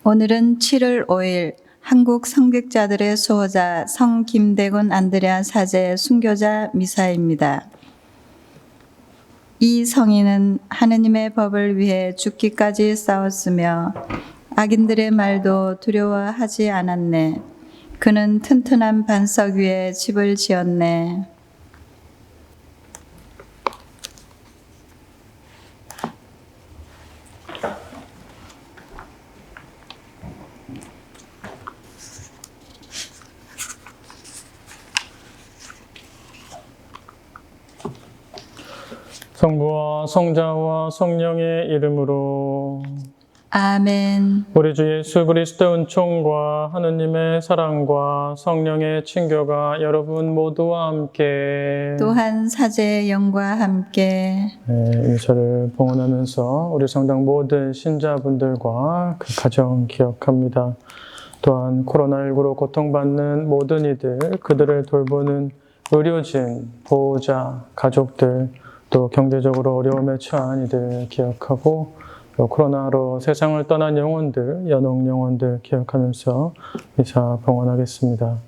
오늘은 7월 5일 한국 성직자들의 수호자 성 김대곤 안드레아 사제 순교자 미사입니다. 이 성인은 하느님의 법을 위해 죽기까지 싸웠으며 악인들의 말도 두려워하지 않았네. 그는 튼튼한 반석 위에 집을 지었네. 성부와 성자와 성령의 이름으로 아멘. 우리 주 예수 그리스도의 은총과 하느님의 사랑과 성령의 친교가 여러분 모두와 함께 또한 사제의 영과 함께 이 저를 봉헌하면서 우리 성당 모든 신자분들과 그 가정 기억합니다. 또한 코로나19로 고통받는 모든 이들, 그들을 돌보는 의료진, 보호자, 가족들, 또 경제적으로 어려움에 처한 이들 기억하고 또 코로나로 세상을 떠난 영혼들, 연옥 영혼들 기억하면서 미사 봉헌하겠습니다.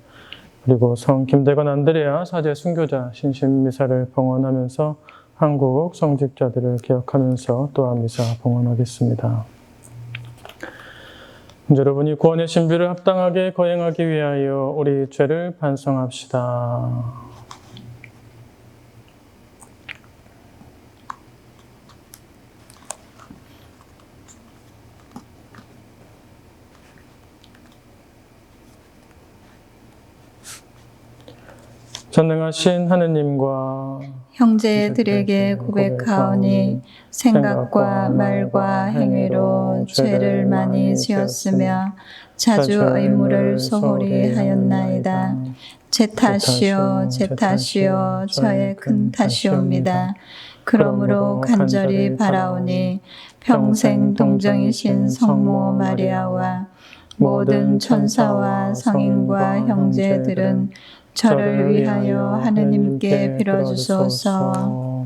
그리고 성 김대건 안드레아 사제 순교자 신심 미사를 봉헌하면서 한국 성직자들을 기억하면서 또한 미사 봉헌하겠습니다. 여러분이 구원의 신비를 합당하게 거행하기 위하여 우리 죄를 반성합시다. 전능하신 하느님과 형제들에게 고백하오니 생각과 말과 행위로 죄를 많이 지었으며 자주 의무를 소홀히 하였나이다. 제 탓이요 저의 큰 탓이옵니다. 그러므로 간절히 바라오니 평생 동정이신 성모 마리아와 모든 천사와 성인과 형제들은 저를 위하여 하느님께 빌어주소서.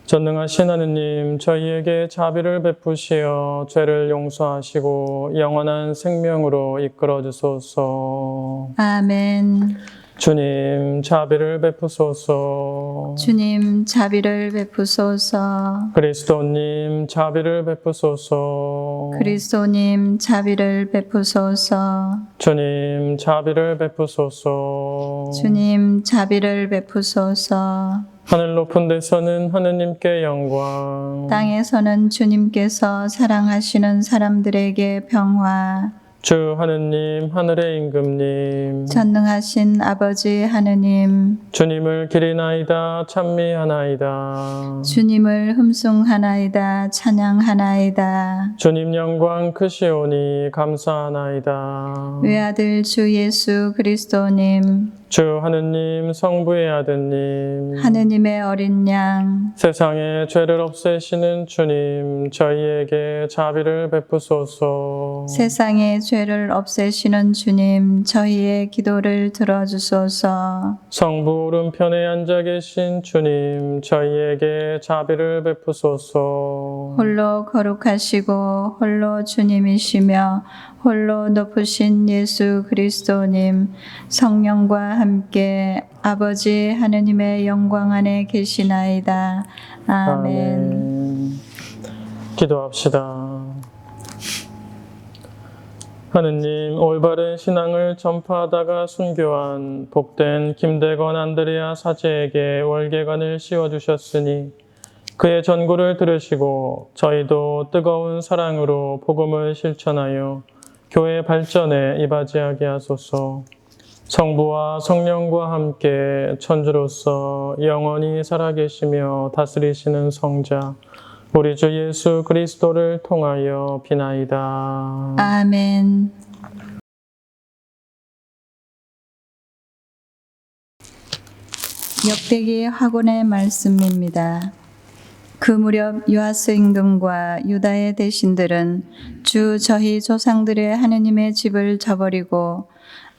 전능하신 하느님, 저희에게 자비를 베푸시어 죄를 용서하시고 영원한 생명으로 이끌어 주소서. 아멘. 주님, 자비를 베푸소서. 주님, 자비를 베푸소서. 그리스도님, 자비를 베푸소서. 그리스도님, 자비를 베푸소서. 주님, 자비를 베푸소서. 주님, 자비를 베푸소서. 하늘 높은 데서는 하느님께 영광, 땅에서는 주님께서 사랑하시는 사람들에게 평화. 주 하느님, 하늘의 임금님, 전능하신 아버지 하느님, 주님을 기리나이다 찬미하나이다. 주님을 흠숭하나이다 찬양하나이다. 주님 영광 크시오니 감사하나이다. 외아들 주 예수 그리스도님, 주 하느님, 성부의 아드님, 하느님의 어린 양, 세상의 죄를 없애시는 주님, 저희에게 자비를 베푸소서. 세상의 죄를 없애시는 주님, 저희의 기도를 들어주소서. 성부 오른편에 앉아 계신 주님, 저희에게 자비를 베푸소서. 홀로 거룩하시고 홀로 주님이시며 홀로 높으신 예수 그리스도님, 성령과 함께 아버지 하느님의 영광 안에 계시나이다. 아멘. 기도합시다. 하느님, 올바른 신앙을 전파하다가 순교한 복된 김대건 안드레아 사제에게 월계관을 씌워주셨으니 그의 전구를 들으시고 저희도 뜨거운 사랑으로 복음을 실천하여 교회 발전에 이바지하게 하소서. 성부와 성령과 함께 천주로서 영원히 살아계시며 다스리시는 성자 우리 주 예수 그리스도를 통하여 비나이다. 아멘. 역대기 학원의 말씀입니다. 그 무렵 요아스 임금과 유다의 대신들은 주 저희 조상들의 하느님의 집을 저버리고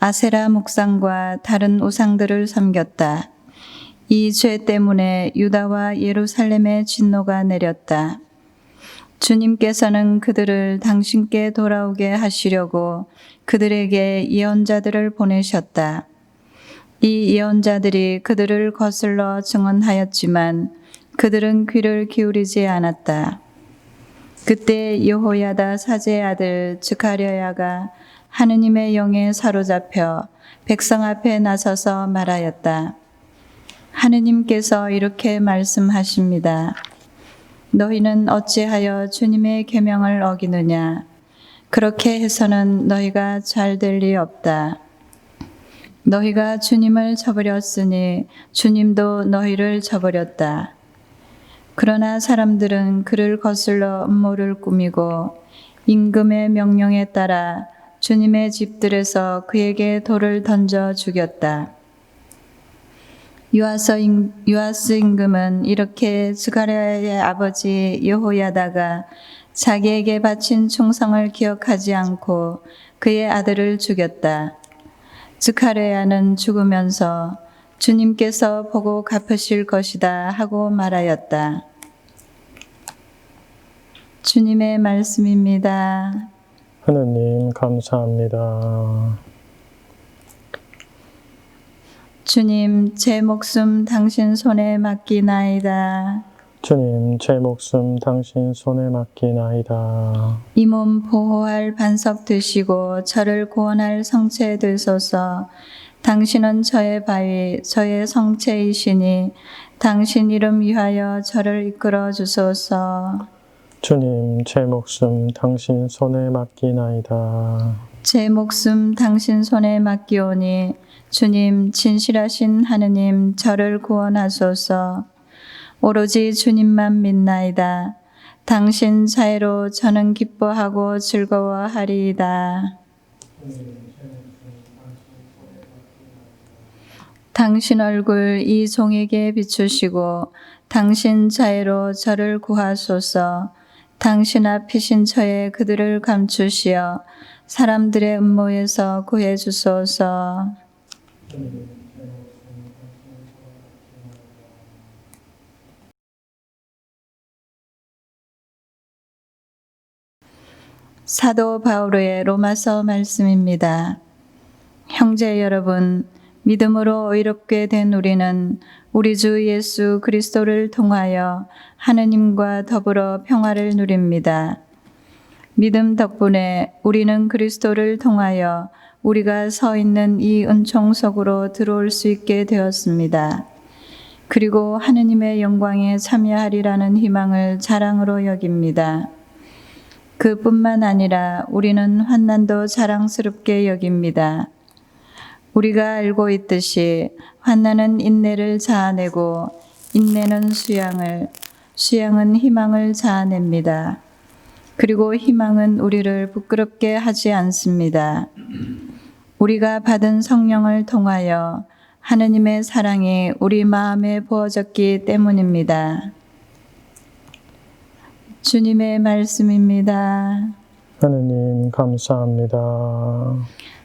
아세라 목상과 다른 우상들을 섬겼다. 이 죄 때문에 유다와 예루살렘에 진노가 내렸다. 주님께서는 그들을 당신께 돌아오게 하시려고 그들에게 예언자들을 보내셨다. 이 예언자들이 그들을 거슬러 증언하였지만 그들은 귀를 기울이지 않았다. 그때 여호야다 사제의 아들 즈가랴야가 하느님의 영에 사로잡혀 백성 앞에 나서서 말하였다. 하느님께서 이렇게 말씀하십니다. 너희는 어찌하여 주님의 계명을 어기느냐? 그렇게 해서는 너희가 잘 될 리 없다. 너희가 주님을 저버렸으니 주님도 너희를 저버렸다. 그러나 사람들은 그를 거슬러 음모를 꾸미고 임금의 명령에 따라 주님의 집들에서 그에게 돌을 던져 죽였다. 요아스 임금은 이렇게 즈가랴의 아버지 여호야다가 자기에게 바친 충성을 기억하지 않고 그의 아들을 죽였다. 즈가랴는 죽으면서 주님께서 보고 갚으실 것이다 하고 말하였다. 주님의 말씀입니다. 하느님 감사합니다. 주님, 제 목숨 당신 손에 맡기나이다. 주님, 제 목숨 당신 손에 맡기나이다. 이 몸 보호할 반석 되시고 저를 구원할 성체 되소서. 당신은 저의 바위, 저의 성체이시니 당신 이름 위하여 저를 이끌어 주소서. 주님, 제 목숨 당신 손에 맡기나이다. 제 목숨 당신 손에 맡기오니 주님, 진실하신 하느님, 저를 구원하소서. 오로지 주님만 믿나이다. 당신 자애로 저는 기뻐하고 즐거워하리이다. 당신 얼굴 이 종에게 비추시고 당신 자애로 저를 구하소서. 당신 앞이신 처에 그들을 감추시어 사람들의 음모에서 구해 주소서. 사도 바오로의 로마서 말씀입니다. 형제 여러분, 믿음으로 의롭게 된 우리는 우리 주 예수 그리스도를 통하여 하느님과 더불어 평화를 누립니다. 믿음 덕분에 우리는 그리스도를 통하여 우리가 서 있는 이 은총 속으로 들어올 수 있게 되었습니다. 그리고 하느님의 영광에 참여하리라는 희망을 자랑으로 여깁니다. 그뿐만 아니라 우리는 환난도 자랑스럽게 여깁니다. 우리가 알고 있듯이 환난은 인내를 자아내고 인내는 수양은 희망을 자아냅니다. 그리고 희망은 우리를 부끄럽게 하지 않습니다. 우리가 받은 성령을 통하여 하느님의 사랑이 우리 마음에 부어졌기 때문입니다. 주님의 말씀입니다. 하느님 감사합니다.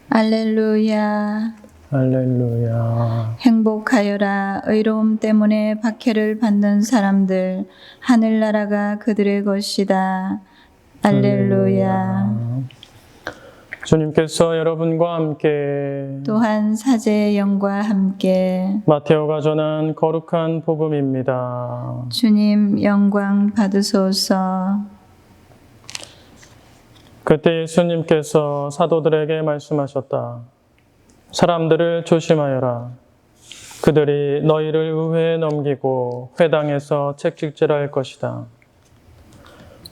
알렐루야. 할렐루야. 행복하여라. 의로움 때문에 박해를 받는 사람들, 하늘나라가 그들의 것이다. 알렐루야. 주님께서 여러분과 함께 또한 사제의 영과 함께 마테오가 전한 거룩한 복음입니다. 주님 영광 받으소서. 그때 예수님께서 사도들에게 말씀하셨다. 사람들을 조심하여라. 그들이 너희를 의회에 넘기고 회당에서 책찍질할 것이다.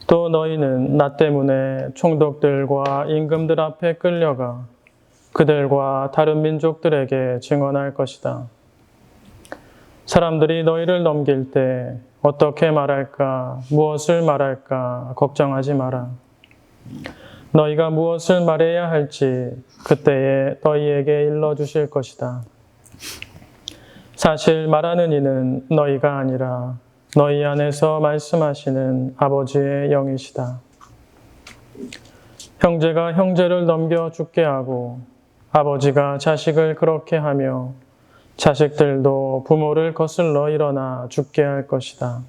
또 너희는 나 때문에 총독들과 임금들 앞에 끌려가 그들과 다른 민족들에게 증언할 것이다. 사람들이 너희를 넘길 때 어떻게 말할까, 무엇을 말할까 걱정하지 마라. 너희가 무엇을 말해야 할지 그때에 너희에게 일러주실 것이다. 사실 말하는 이는 너희가 아니라 너희 안에서 말씀하시는 아버지의 영이시다. 형제가 형제를 넘겨 죽게 하고 아버지가 자식을 그렇게 하며 자식들도 부모를 거슬러 일어나 죽게 할 것이다.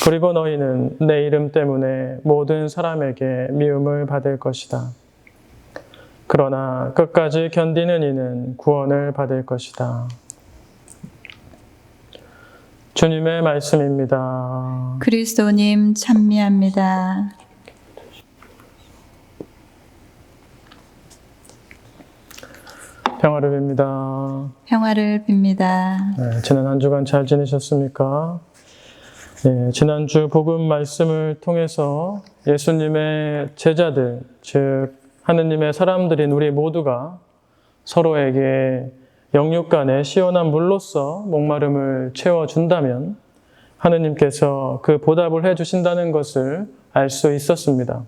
그리고 너희는 내 이름 때문에 모든 사람에게 미움을 받을 것이다. 그러나 끝까지 견디는 이는 구원을 받을 것이다. 주님의 말씀입니다. 그리스도님 찬미합니다. 평화를 빕니다. 평화를 빕니다. 네, 지난 한 주간 잘 지내셨습니까? 네, 지난주 복음 말씀을 통해서 예수님의 제자들, 즉 하느님의 사람들인 우리 모두가 서로에게 영육 간의 시원한 물로써 목마름을 채워준다면 하느님께서 그 보답을 해주신다는 것을 알 수 있었습니다.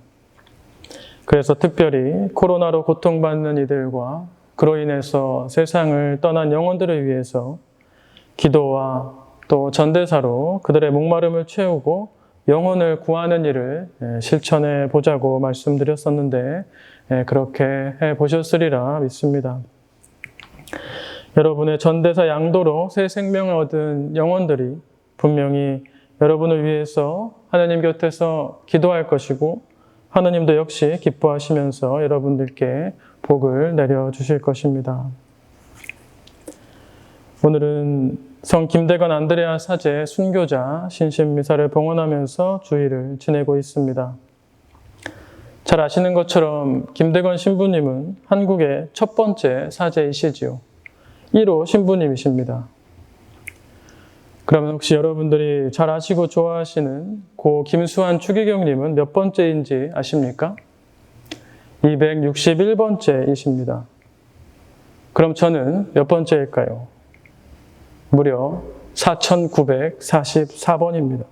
그래서 특별히 코로나로 고통받는 이들과 그로 인해서 세상을 떠난 영혼들을 위해서 기도와 또 전대사로 그들의 목마름을 채우고 영혼을 구하는 일을 실천해 보자고 말씀드렸었는데 그렇게 해 보셨으리라 믿습니다. 여러분의 전대사 양도로 새 생명을 얻은 영혼들이 분명히 여러분을 위해서 하나님 곁에서 기도할 것이고 하나님도 역시 기뻐하시면서 여러분들께 복을 내려주실 것입니다. 오늘은 성 김대건 안드레아 사제 순교자 신신미사를 봉헌하면서 주일을 지내고 있습니다. 잘 아시는 것처럼 김대건 신부님은 한국의 첫 번째 사제이시지요. 1호 신부님이십니다. 그러면 혹시 여러분들이 잘 아시고 좋아하시는 고 김수환 추기경님은 몇 번째인지 아십니까? 261번째이십니다. 그럼 저는 몇 번째일까요? 무려 4944번입니다.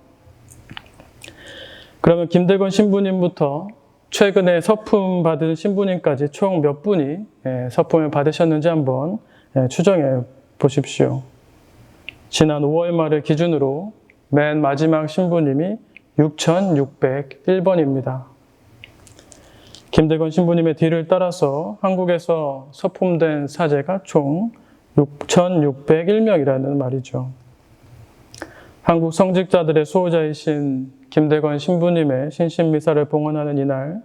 그러면 김대건 신부님부터 최근에 서품 받은 신부님까지 총 몇 분이 서품을 받으셨는지 한번 추정해 보십시오. 지난 5월 말을 기준으로 맨 마지막 신부님이 6601번입니다. 김대건 신부님의 뒤를 따라서 한국에서 서품된 사제가 총 6601명이라는 말이죠. 한국 성직자들의 수호자이신 김대건 신부님의 신신미사를 봉헌하는 이날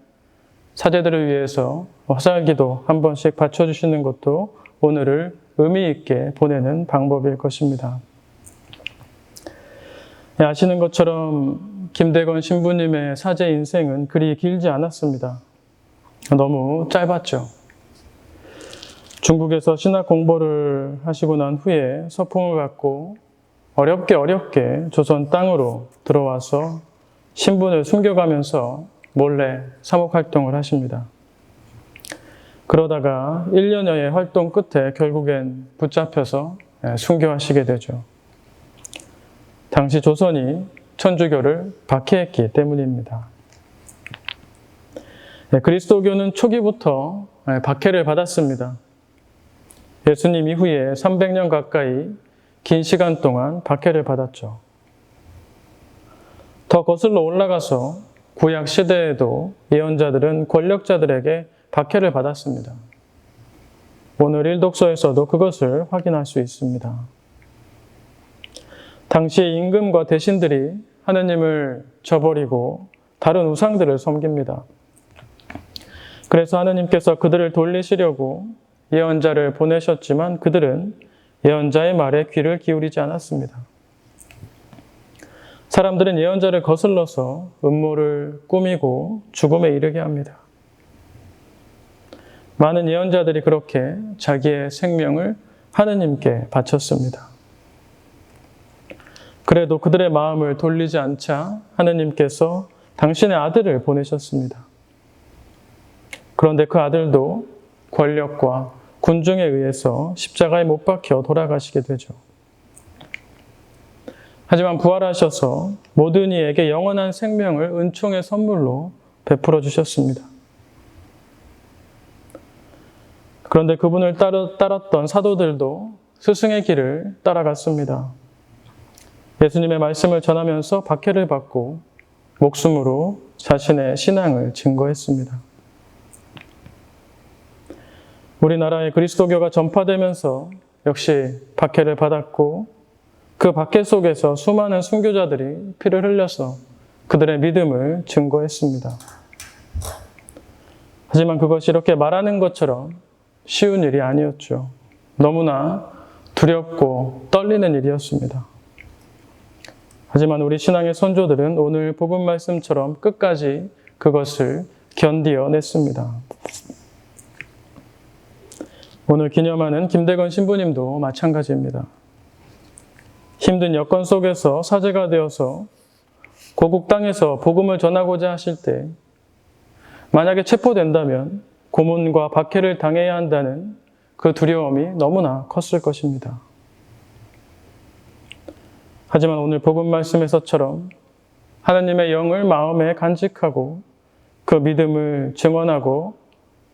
사제들을 위해서 화살기도 한 번씩 바쳐주시는 것도 오늘을 의미 있게 보내는 방법일 것입니다. 아시는 것처럼 김대건 신부님의 사제 인생은 그리 길지 않았습니다. 너무 짧았죠. 중국에서 신학 공부를 하시고 난 후에 서품을 받고 어렵게 조선 땅으로 들어와서 신분을 숨겨가면서 몰래 사목활동을 하십니다. 그러다가 1년여의 활동 끝에 결국엔 붙잡혀서 순교하시게 되죠. 당시 조선이 천주교를 박해했기 때문입니다. 그리스도교는 초기부터 박해를 받았습니다. 예수님 이후에 300년 가까이 긴 시간 동안 박해를 받았죠. 더 거슬러 올라가서 구약 시대에도 예언자들은 권력자들에게 박해를 받았습니다. 오늘 일독서에서도 그것을 확인할 수 있습니다. 당시의 임금과 대신들이 하느님을 저버리고 다른 우상들을 섬깁니다. 그래서 하느님께서 그들을 돌리시려고 예언자를 보내셨지만 그들은 예언자의 말에 귀를 기울이지 않았습니다. 사람들은 예언자를 거슬러서 음모를 꾸미고 죽음에 이르게 합니다. 많은 예언자들이 그렇게 자기의 생명을 하느님께 바쳤습니다. 그래도 그들의 마음을 돌리지 않자 하느님께서 당신의 아들을 보내셨습니다. 그런데 그 아들도 권력과 군중에 의해서 십자가에 못 박혀 돌아가시게 되죠. 하지만 부활하셔서 모든 이에게 영원한 생명을 은총의 선물로 베풀어 주셨습니다. 그런데 그분을 따랐던 사도들도 스승의 길을 따라갔습니다. 예수님의 말씀을 전하면서 박해를 받고 목숨으로 자신의 신앙을 증거했습니다. 우리나라의 그리스도교가 전파되면서 역시 박해를 받았고 그 박해 속에서 수많은 순교자들이 피를 흘려서 그들의 믿음을 증거했습니다. 하지만 그것이 이렇게 말하는 것처럼 쉬운 일이 아니었죠. 너무나 두렵고 떨리는 일이었습니다. 하지만 우리 신앙의 선조들은 오늘 복음 말씀처럼 끝까지 그것을 견디어냈습니다. 오늘 기념하는 김대건 신부님도 마찬가지입니다. 힘든 여건 속에서 사제가 되어서 고국 땅에서 복음을 전하고자 하실 때 만약에 체포된다면 고문과 박해를 당해야 한다는 그 두려움이 너무나 컸을 것입니다. 하지만 오늘 복음 말씀에서처럼 하나님의 영을 마음에 간직하고 그 믿음을 증언하고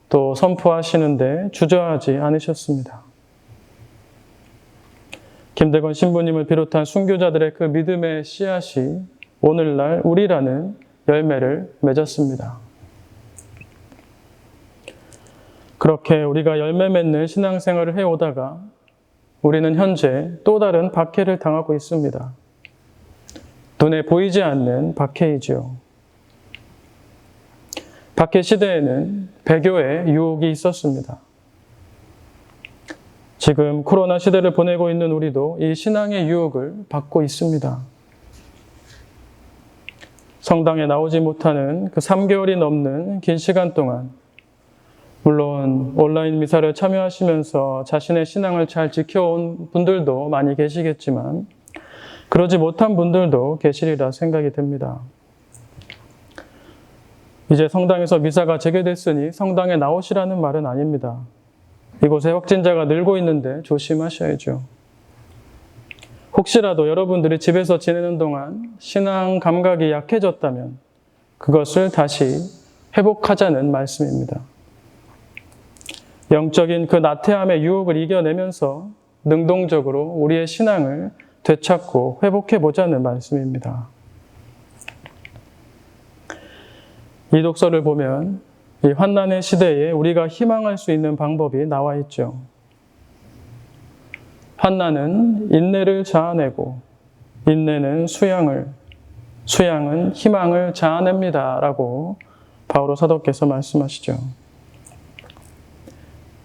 또 선포하시는데 주저하지 않으셨습니다. 김대건 신부님을 비롯한 순교자들의 그 믿음의 씨앗이 오늘날 우리라는 열매를 맺었습니다. 그렇게 우리가 열매 맺는 신앙생활을 해오다가 우리는 현재 또 다른 박해를 당하고 있습니다. 눈에 보이지 않는 박해이지요. 박해 시대에는 배교의 유혹이 있었습니다. 지금 코로나 시대를 보내고 있는 우리도 이 신앙의 유혹을 받고 있습니다. 성당에 나오지 못하는 그 3개월이 넘는 긴 시간 동안 물론 온라인 미사를 참여하시면서 자신의 신앙을 잘 지켜온 분들도 많이 계시겠지만 그러지 못한 분들도 계시리라 생각이 듭니다. 이제 성당에서 미사가 재개됐으니 성당에 나오시라는 말은 아닙니다. 이곳에 확진자가 늘고 있는데 조심하셔야죠. 혹시라도 여러분들이 집에서 지내는 동안 신앙 감각이 약해졌다면 그것을 다시 회복하자는 말씀입니다. 영적인 그 나태함의 유혹을 이겨내면서 능동적으로 우리의 신앙을 되찾고 회복해보자는 말씀입니다. 이 독서를 보면 이 환난의 시대에 우리가 희망할 수 있는 방법이 나와 있죠. 환난은 인내를 자아내고 인내는 수양은 희망을 자아냅니다. 라고 바오로 사도께서 말씀하시죠.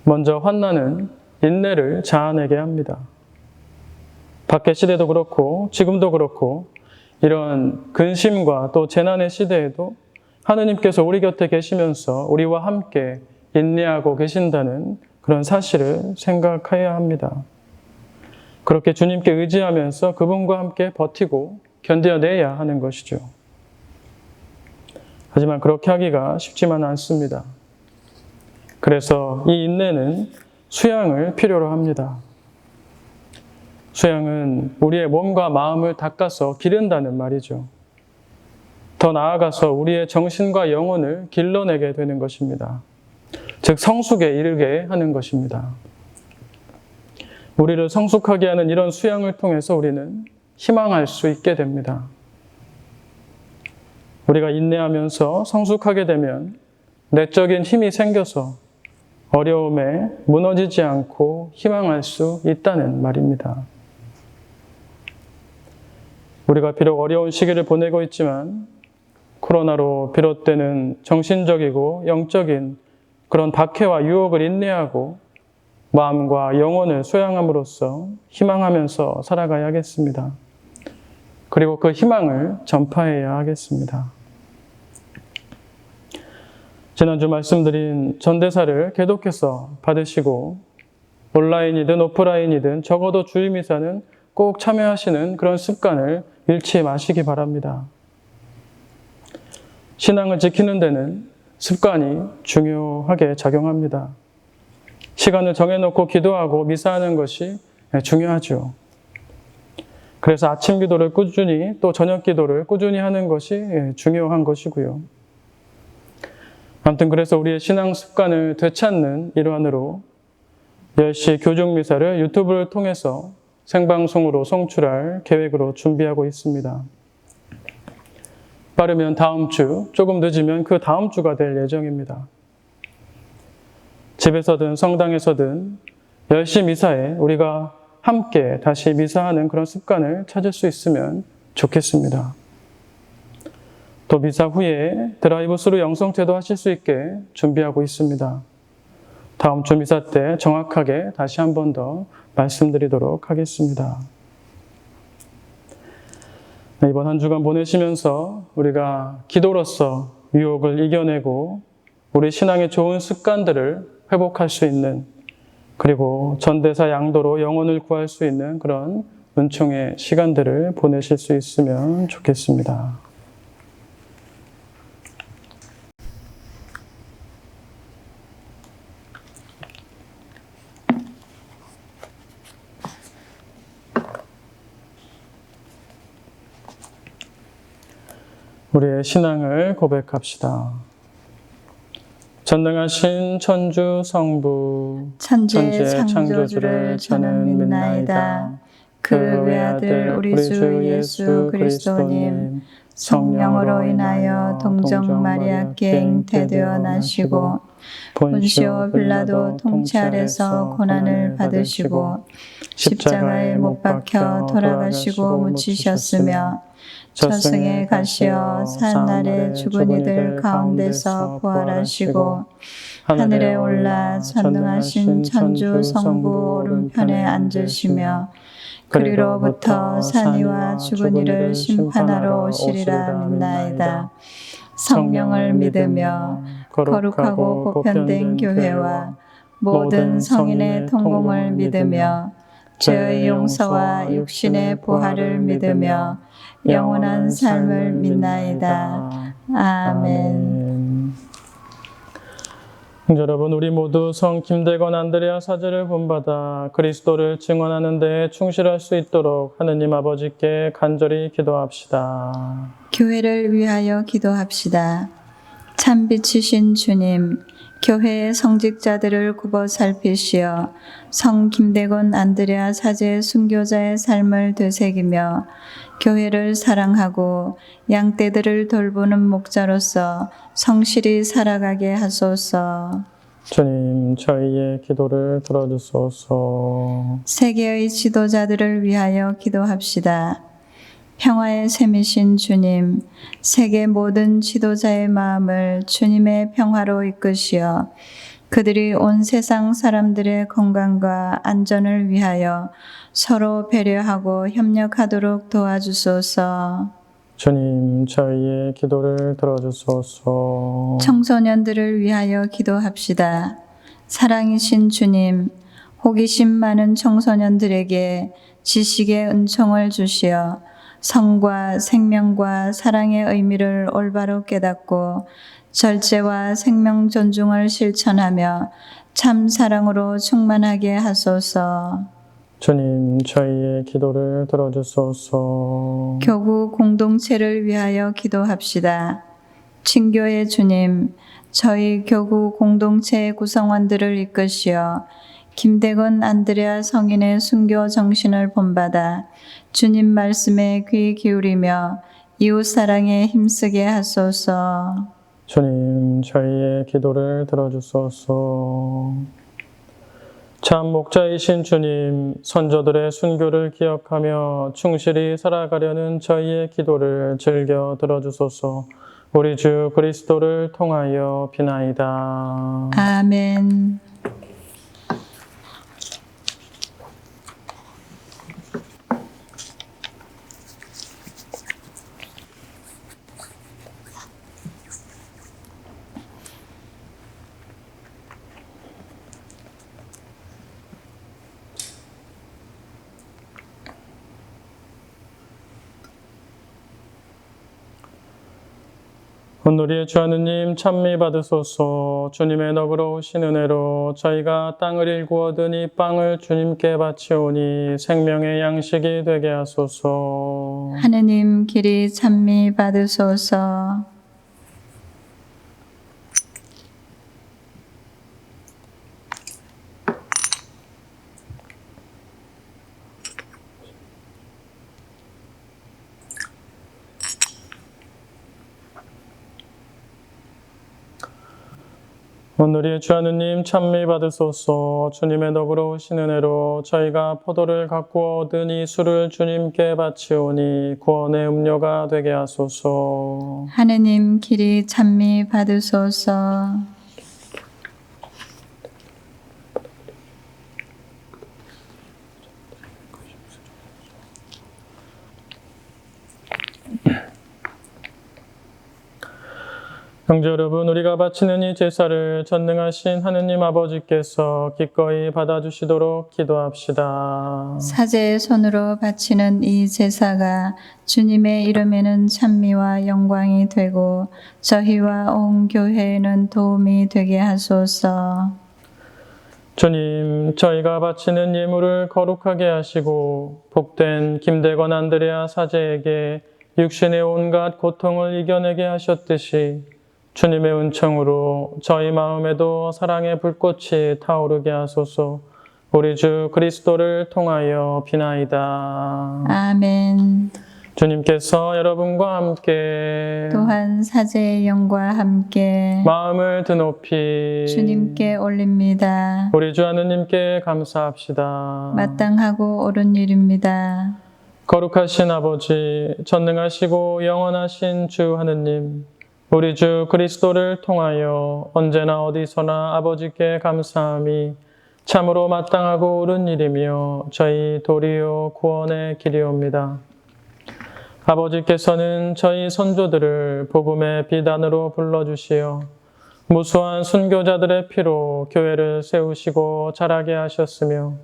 먼저 환난은 인내를 자아내게 합니다. 밖의 시대도 그렇고 지금도 그렇고 이런 근심과 또 재난의 시대에도 하느님께서 우리 곁에 계시면서 우리와 함께 인내하고 계신다는 그런 사실을 생각해야 합니다. 그렇게 주님께 의지하면서 그분과 함께 버티고 견뎌내야 하는 것이죠. 하지만 그렇게 하기가 쉽지만 않습니다. 그래서 이 인내는 수양을 필요로 합니다. 수양은 우리의 몸과 마음을 닦아서 기른다는 말이죠. 더 나아가서 우리의 정신과 영혼을 길러내게 되는 것입니다. 즉 성숙에 이르게 하는 것입니다. 우리를 성숙하게 하는 이런 수양을 통해서 우리는 희망할 수 있게 됩니다. 우리가 인내하면서 성숙하게 되면 내적인 힘이 생겨서 어려움에 무너지지 않고 희망할 수 있다는 말입니다. 우리가 비록 어려운 시기를 보내고 있지만 코로나로 비롯되는 정신적이고 영적인 그런 박해와 유혹을 인내하고 마음과 영혼을 소양함으로써 희망하면서 살아가야 하겠습니다. 그리고 그 희망을 전파해야 하겠습니다. 지난주 말씀드린 전대사를 계속해서 받으시고 온라인이든 오프라인이든 적어도 주일미사는 꼭 참여하시는 그런 습관을 잃지 마시기 바랍니다. 신앙을 지키는 데는 습관이 중요하게 작용합니다. 시간을 정해놓고 기도하고 미사하는 것이 중요하죠. 그래서 아침 기도를 꾸준히 또 저녁 기도를 꾸준히 하는 것이 중요한 것이고요. 아무튼 그래서 우리의 신앙 습관을 되찾는 일환으로 10시 교중미사를 유튜브를 통해서 생방송으로 송출할 계획으로 준비하고 있습니다. 빠르면 다음 주, 조금 늦으면 그 다음 주가 될 예정입니다. 집에서든 성당에서든 10시 미사에 우리가 함께 다시 미사하는 그런 습관을 찾을 수 있으면 좋겠습니다. 또 미사 후에 드라이브스루 영성제도 하실 수 있게 준비하고 있습니다. 다음 주 미사 때 정확하게 다시 한 번 더 말씀드리도록 하겠습니다. 이번 한 주간 보내시면서 우리가 기도로서 유혹을 이겨내고 우리 신앙의 좋은 습관들을 회복할 수 있는, 그리고 전대사 양도로 영혼을 구할 수 있는 그런 은총의 시간들을 보내실 수 있으면 좋겠습니다. 우리의 신앙을 고백합시다. 전능하신 천주 성부 천지의 창조주를 저는 믿나이다. 그 외아들 우리 주 예수 그리스도님 성령으로 인하여 동정 마리아께 잉태되어 나시고 본시오 빌라도 통치 아래서 고난을 받으시고 십자가에 못 박혀 돌아가시고 묻히셨으며 저승에 가시어 산날에 죽은 이들 가운데서 부활하시고 하늘에 올라 전능하신 천주 성부 오른편에 앉으시며 그리로부터 산이와 죽은 이를 심판하러 오시리라 믿나이다. 성령을 믿으며 거룩하고 보편된 교회와 모든 성인의 통공을 믿으며 죄의 용서와 육신의 부활을 믿으며 영원한 삶을 믿나이다. 아멘. 여러분, 우리 모두 성 김대건 안드레아 사제를 본받아 그리스도를 증언하는 데에 충실할 수 있도록 하느님 아버지께 간절히 기도합시다. 교회를 위하여 기도합시다. 참빛이신 주님, 교회의 성직자들을 굽어 살피시어 성 김대건 안드레아 사제 순교자의 삶을 되새기며 교회를 사랑하고 양떼들을 돌보는 목자로서 성실히 살아가게 하소서. 주님, 저희의 기도를 들어주소서. 세계의 지도자들을 위하여 기도합시다. 평화의 샘이신 주님, 세계 모든 지도자의 마음을 주님의 평화로 이끄시어 그들이 온 세상 사람들의 건강과 안전을 위하여 서로 배려하고 협력하도록 도와주소서. 주님, 저희의 기도를 들어주소서. 청소년들을 위하여 기도합시다. 사랑이신 주님, 호기심 많은 청소년들에게 지식의 은총을 주시어 성과 생명과 사랑의 의미를 올바로 깨닫고 절제와 생명 존중을 실천하며 참 사랑으로 충만하게 하소서. 주님, 저희의 기도를 들어주소서. 교구 공동체를 위하여 기도합시다. 친교의 주님, 저희 교구 공동체의 구성원들을 이끄시어 김대건 안드레아 성인의 순교 정신을 본받아 주님 말씀에 귀 기울이며 이웃 사랑에 힘쓰게 하소서. 주님, 저희의 기도를 들어주소서. 참 목자이신 주님, 선조들의 순교를 기억하며 충실히 살아가려는 저희의 기도를 즐겨 들어주소서. 우리 주 그리스도를 통하여 비나이다. 아멘. 우리의 주 하느님 찬미 받으소서. 주님의 너그러우신 은혜로 저희가 땅을 일구 얻은 이 빵을 주님께 바치오니 생명의 양식이 되게 하소서. 하느님 길이 찬미 받으소서. 오늘의 주 하느님 찬미 받으소서. 주님의 너그러우신 은혜로 저희가 포도를 갖고 얻은 이 술을 주님께 바치오니 구원의 음료가 되게 하소서. 하느님 길이 찬미 받으소서. 형제 여러분, 우리가 바치는 이 제사를 전능하신 하느님 아버지께서 기꺼이 받아주시도록 기도합시다. 사제의 손으로 바치는 이 제사가 주님의 이름에는 찬미와 영광이 되고 저희와 온 교회에는 도움이 되게 하소서. 주님, 저희가 바치는 예물을 거룩하게 하시고 복된 김대건 안드레아 사제에게 육신의 온갖 고통을 이겨내게 하셨듯이 주님의 은총으로 저희 마음에도 사랑의 불꽃이 타오르게 하소서. 우리 주 그리스도를 통하여 비나이다. 아멘. 주님께서 여러분과 함께 또한 사제의 영과 함께 마음을 드높이 주님께 올립니다. 우리 주 하느님께 감사합시다. 마땅하고 옳은 일입니다. 거룩하신 아버지, 전능하시고 영원하신 주 하느님, 우리 주 그리스도를 통하여 언제나 어디서나 아버지께 감사함이 참으로 마땅하고 옳은 일이며 저희 도리어 구원의 길이옵니다. 아버지께서는 저희 선조들을 복음의 비단으로 불러주시어 무수한 순교자들의 피로 교회를 세우시고 자라게 하셨으며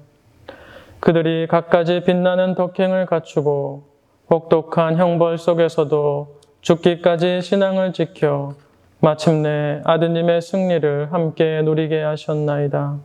그들이 갖가지 빛나는 덕행을 갖추고 혹독한 형벌 속에서도 죽기까지 신앙을 지켜 마침내 아드님의 승리를 함께 누리게 하셨나이다.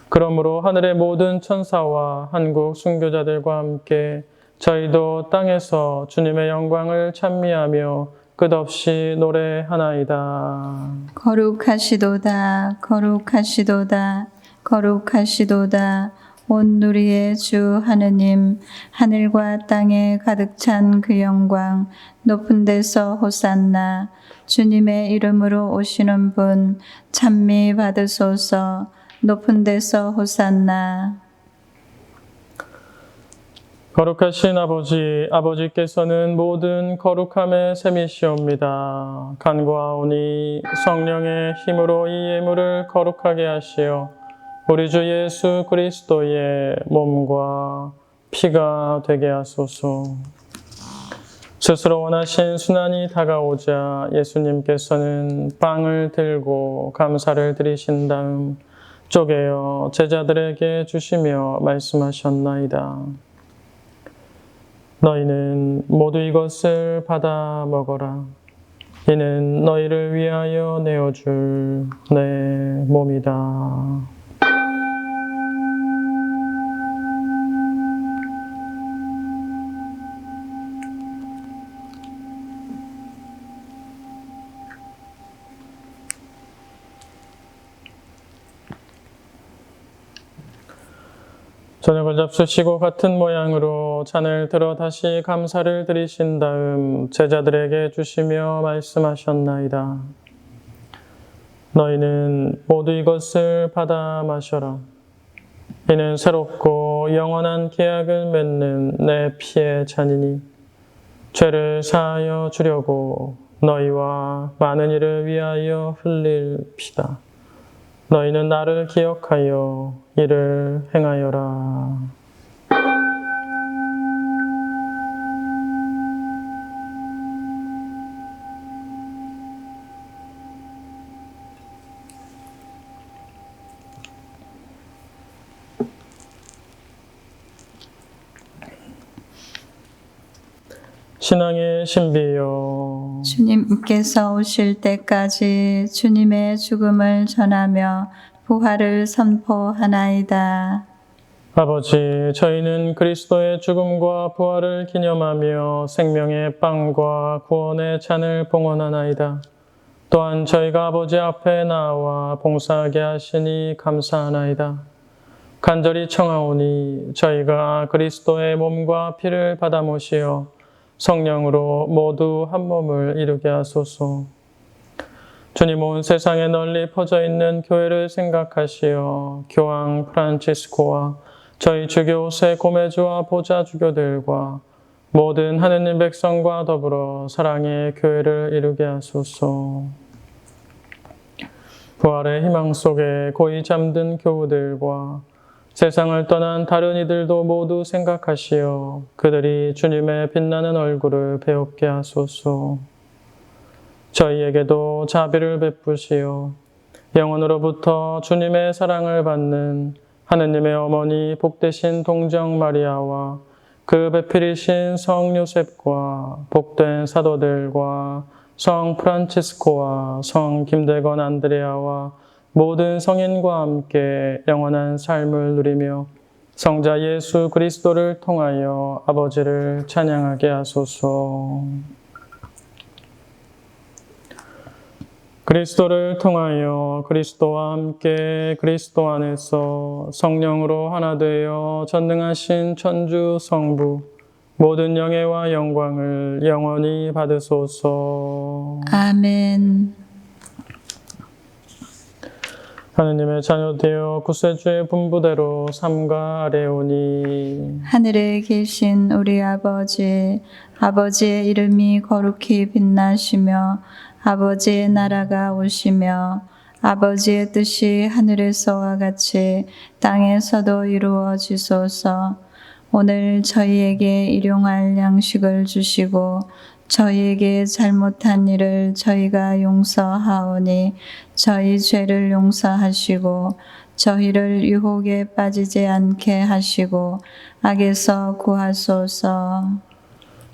그러므로 하늘의 모든 천사와 한국 순교자들과 함께 저희도 땅에서 주님의 영광을 찬미하며 끝없이 노래하나이다. 거룩하시도다, 거룩하시도다, 거룩하시도다. 온 누리의 주 하느님, 하늘과 땅에 가득 찬 그 영광, 높은 데서 호산나. 주님의 이름으로 오시는 분, 찬미 받으소서. 높은 데서 호산나. 거룩하신 아버지, 아버지께서는 모든 거룩함의 셈이시옵니다. 간구하오니 성령의 힘으로 이 예물을 거룩하게 하시어 우리 주 예수 그리스도의 몸과 피가 되게 하소서. 스스로 원하신 순환이 다가오자 예수님께서는 빵을 들고 감사를 드리신 다음 쪼개어 제자들에게 주시며 말씀하셨나이다. 너희는 모두 이것을 받아 먹어라. 이는 너희를 위하여 내어줄 내 몸이다. 저녁을 잡수시고 같은 모양으로 잔을 들어 다시 감사를 드리신 다음 제자들에게 주시며 말씀하셨나이다. 너희는 모두 이것을 받아 마셔라. 이는 새롭고 영원한 계약을 맺는 내 피의 잔이니 죄를 사하여 주려고 너희와 많은 이를 위하여 흘릴 피다. 너희는 나를 기억하여 이를 행하여라. 신앙의 신비여, 주님께서 오실 때까지 주님의 죽음을 전하며 부활을 선포하나이다. 아버지, 저희는 그리스도의 죽음과 부활을 기념하며 생명의 빵과 구원의 잔을 봉헌하나이다. 또한 저희가 아버지 앞에 나와 봉사하게 하시니 감사하나이다. 간절히 청하오니 저희가 그리스도의 몸과 피를 받아 모시어 성령으로 모두 한 몸을 이루게 하소서. 주님 온 세상에 널리 퍼져 있는 교회를 생각하시어 교황 프란치스코와 저희 주교 세 고매주와 보좌 주교들과 모든 하느님 백성과 더불어 사랑의 교회를 이루게 하소서. 부활의 희망 속에 고이 잠든 교우들과 세상을 떠난 다른 이들도 모두 생각하시어 그들이 주님의 빛나는 얼굴을 배웁게 하소서. 저희에게도 자비를 베푸시어 영원으로부터 주님의 사랑을 받는 하느님의 어머니 복되신 동정 마리아와 그 배필이신 성 요셉과 복된 사도들과 성 프란치스코와 성 김대건 안드레아와 모든 성인과 함께 영원한 삶을 누리며 성자 예수 그리스도를 통하여 아버지를 찬양하게 하소서. 그리스도를 통하여 그리스도와 함께 그리스도 안에서 성령으로 하나 되어 전능하신 천주 성부 모든 영예와 영광을 영원히 받으소서. 아멘. 하느님의 자녀되어 구세주의 분부대로 삼가 아뢰오니 하늘에 계신 우리 아버지, 아버지의 이름이 거룩히 빛나시며 아버지의 나라가 오시며 아버지의 뜻이 하늘에서와 같이 땅에서도 이루어지소서. 오늘 저희에게 일용할 양식을 주시고 저희에게 잘못한 일을 저희가 용서하오니 저희 죄를 용서하시고 저희를 유혹에 빠지지 않게 하시고 악에서 구하소서.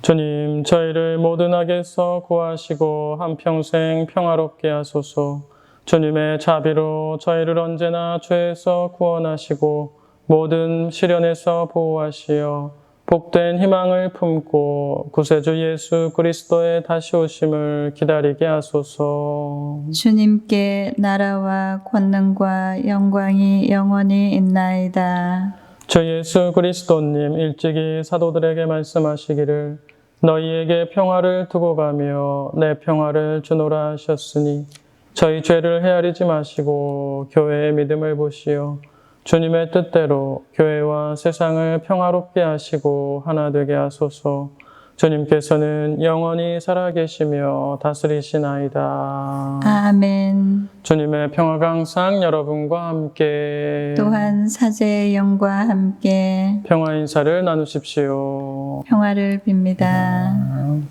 주님, 저희를 모든 악에서 구하시고 한평생 평화롭게 하소서. 주님의 자비로 저희를 언제나 죄에서 구원하시고 모든 시련에서 보호하시어 복된 희망을 품고 구세주 예수 그리스도의 다시 오심을 기다리게 하소서. 주님께 나라와 권능과 영광이 영원히 있나이다. 주 예수 그리스도님 일찍이 사도들에게 말씀하시기를 너희에게 평화를 두고 가며 내 평화를 주노라 하셨으니 저희 죄를 헤아리지 마시고 교회의 믿음을 보시어 주님의 뜻대로 교회와 세상을 평화롭게 하시고 하나 되게 하소서. 주님께서는 영원히 살아계시며 다스리시나이다. 아멘. 주님의 평화가 항상 여러분과 함께 또한 사제의 영과 함께 평화 인사를 나누십시오. 평화를 빕니다.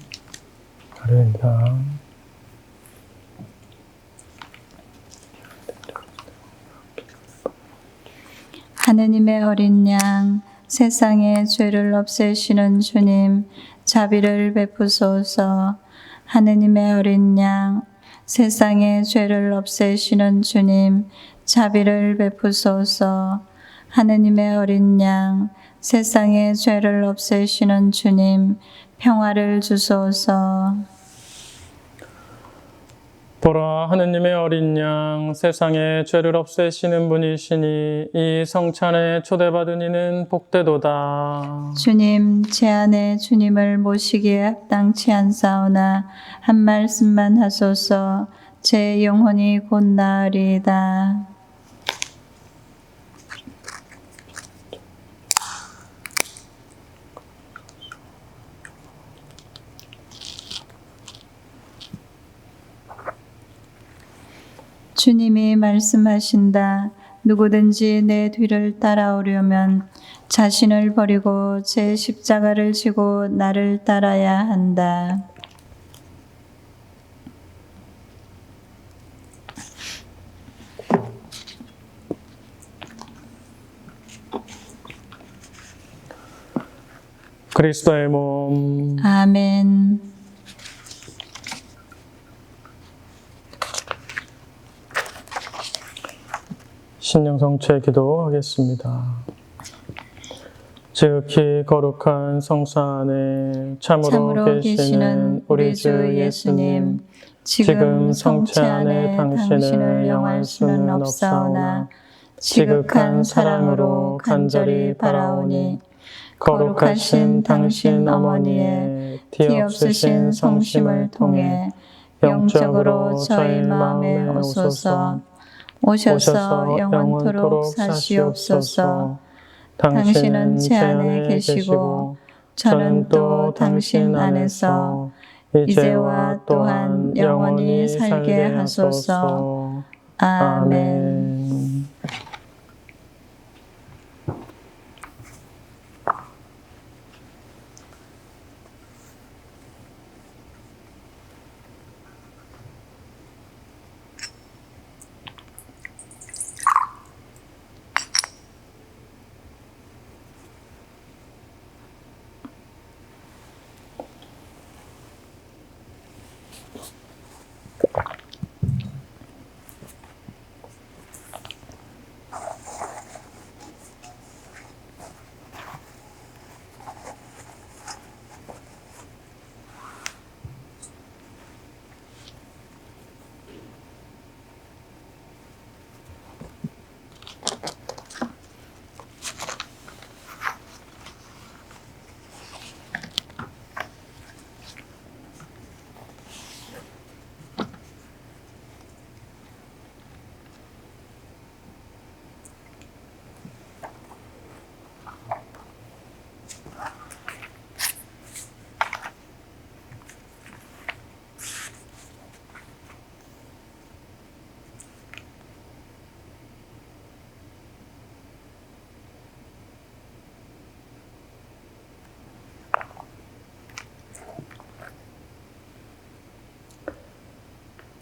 가르입니다. 하느님의 어린 양, 세상의 죄를 없애시는 주님, 자비를 베푸소서. 하느님의 어린 양, 세상의 죄를 없애시는 주님, 자비를 베푸소서. 하느님의 어린 양, 세상의 죄를 없애시는 주님, 평화를 주소서. 보라, 하느님의 어린 양, 세상의 죄를 없애시는 분이시니 이 성찬에 초대받은 이는 복되도다. 주님, 제 안에 주님을 모시기에 합당치 않사오나 한 말씀만 하소서. 제 영혼이 곧 나으리이다. 주님이 말씀하신다. 누구든지 내 뒤를 따라오려면 자신을 버리고 제 십자가를 지고 나를 따라야 한다. 그리스도의 몸. 아멘. 신령성체 기도하겠습니다. 지극히 거룩한 성사 안에 참으로 계시는 우리 주 예수님, 지금 성체 안에 당신을 영할 수는 없사오나 지극한 사랑으로 간절히 바라오니 거룩하신 당신 어머니의 티 없으신 성심을 통해 영적으로 저희 마음에 오소서. 오셔서 영원토록 사시옵소서. 당신은 제 안에 계시고 저는 또 당신 안에서 이제와 또한 영원히 살게 하소서. 아멘.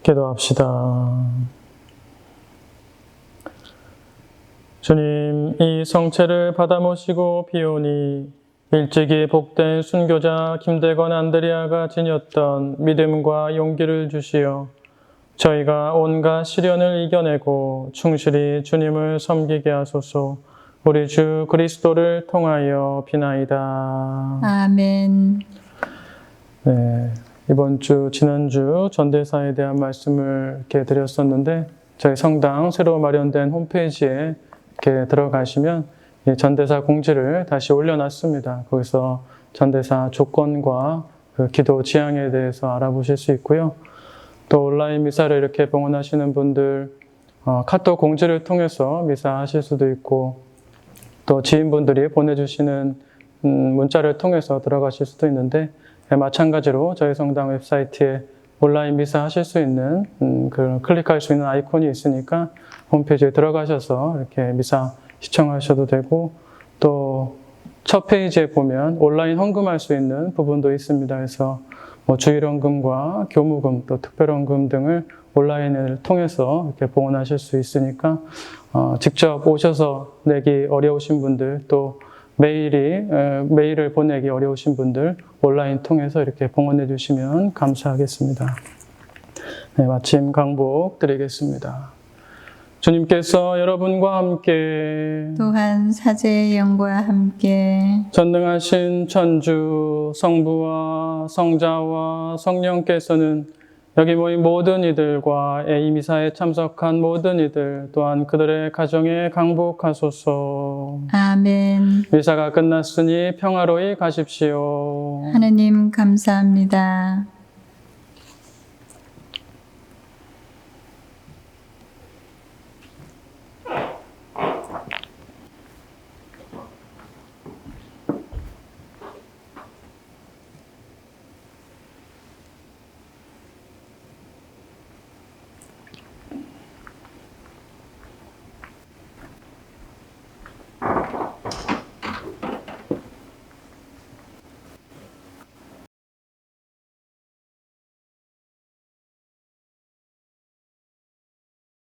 기도합시다. 주님, 이 성체를 받아 모시고 비오니 일찍이 복된 순교자 김대건 안드레아가 지녔던 믿음과 용기를 주시어 저희가 온갖 시련을 이겨내고 충실히 주님을 섬기게 하소서. 우리 주 그리스도를 통하여 비나이다. 아멘. 네, 이번 주, 지난주 전대사에 대한 말씀을 이렇게 드렸었는데 저희 성당 새로 마련된 홈페이지에 이렇게 들어가시면 이 전대사 공지를 다시 올려놨습니다. 거기서 전대사 조건과 그 기도 지향에 대해서 알아보실 수 있고요. 또 온라인 미사를 이렇게 봉헌하시는 분들 카톡 공지를 통해서 미사하실 수도 있고 또 지인분들이 보내주시는 문자를 통해서 들어가실 수도 있는데 마찬가지로 저희 성당 웹사이트에 온라인 미사 하실 수 있는 클릭할 수 있는 아이콘이 있으니까 홈페이지에 들어가셔서 이렇게 미사 시청하셔도 되고 또 첫 페이지에 보면 온라인 헌금할 수 있는 부분도 있습니다. 그래서 주일헌금과 교무금 또 특별헌금 등을 온라인을 통해서 이렇게 봉헌하실 수 있으니까 직접 오셔서 내기 어려우신 분들 또 메일을 보내기 어려우신 분들 온라인 통해서 이렇게 봉헌해 주시면 감사하겠습니다. 네, 마침 강복 드리겠습니다. 주님께서 여러분과 함께 또한 사제의 영과 함께 전능하신 천주 성부와 성자와 성령께서는 여기 모인 모든 이들과 이 미사에 참석한 모든 이들 또한 그들의 가정에 강복하소서. 아멘. 미사가 끝났으니 평화로이 가십시오. 하느님 감사합니다.